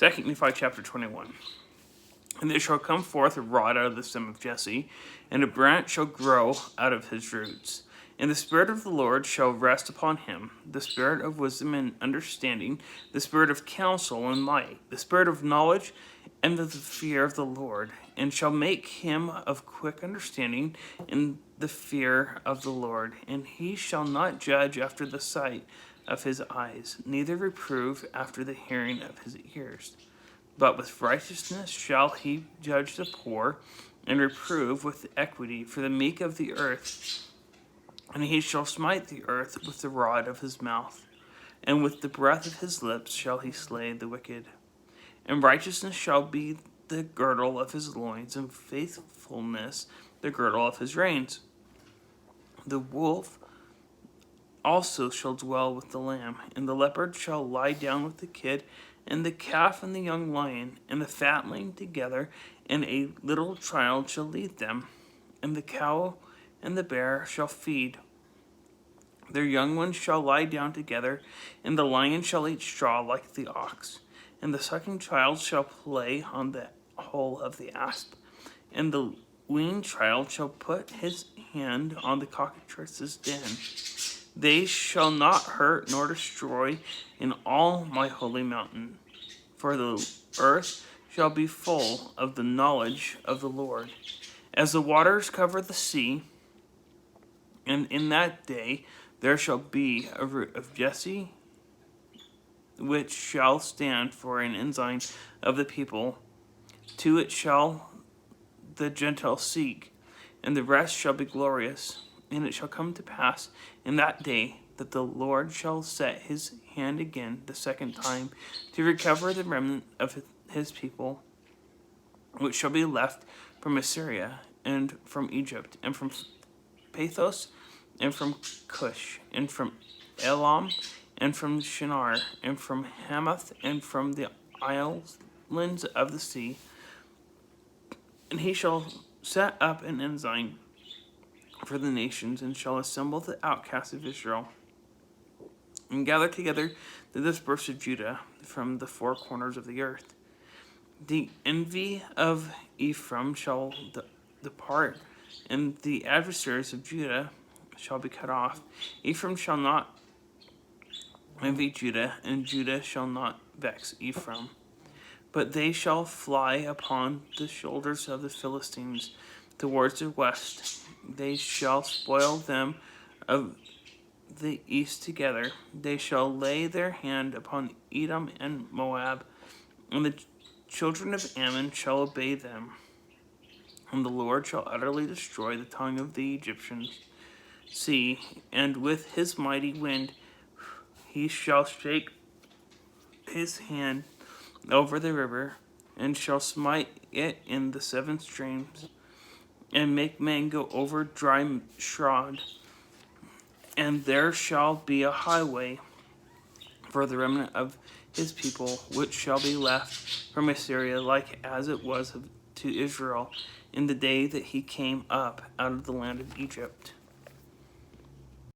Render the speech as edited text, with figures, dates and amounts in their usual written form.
2 Nephi chapter 21. And there shall come forth a rod out of the stem of Jesse, and a branch shall grow out of his roots. And the Spirit of the Lord shall rest upon him, the Spirit of wisdom and understanding, the Spirit of counsel and might, the Spirit of knowledge and of the fear of the Lord, and shall make him of quick understanding in the fear of the Lord. And he shall not judge after the sight of his eyes, neither reprove after the hearing of his ears. But with righteousness shall he judge the poor, and reprove with equity for the meek of the earth. And he shall smite the earth with the rod of his mouth, and with the breath of his lips shall he slay the wicked. And righteousness shall be the girdle of his loins, and faithfulness the girdle of his reins. The wolf also shall dwell with the lamb, and the leopard shall lie down with the kid, and the calf and the young lion, and the fatling together, and a little child shall lead them. And the cow and the bear shall feed. Their young ones shall lie down together, and the lion shall eat straw like the ox. And the sucking child shall play on the hole of the asp, and the weaned child shall put his hand on the cockatrice's den. They shall not hurt nor destroy in all my holy mountain, for the earth shall be full of the knowledge of the Lord, as the waters cover the sea. And in that day there shall be a root of Jesse, which shall stand for an ensign of the people. To it shall the Gentiles seek, and the rest shall be glorious. And it shall come to pass in that day that the Lord shall set his hand again the second time to recover the remnant of his people, which shall be left from Assyria, and from Egypt, and from Pathros, and from Cush, and from Elam, and from Shinar, and from Hamath, and from the islands of the sea. And he shall set up an ensign for the nations, and shall assemble the outcasts of Israel, and gather together the dispersed of Judah from the four corners of the earth. The envy of Ephraim shall depart, and the adversaries of Judah shall be cut off. Ephraim shall not envy Judah, and Judah shall not vex Ephraim. But they shall fly upon the shoulders of the Philistines towards the west. They shall spoil them of the east together. They shall lay their hand upon Edom and Moab, and the children of Ammon shall obey them. And the Lord shall utterly destroy the tongue of the Egyptians. See, and with his mighty wind he shall shake his hand over the river, and shall smite it in the seven streams, and make men go over dry shod. And there shall be a highway for the remnant of his people, which shall be left from Assyria, like as it was to Israel in the day that he came up out of the land of Egypt.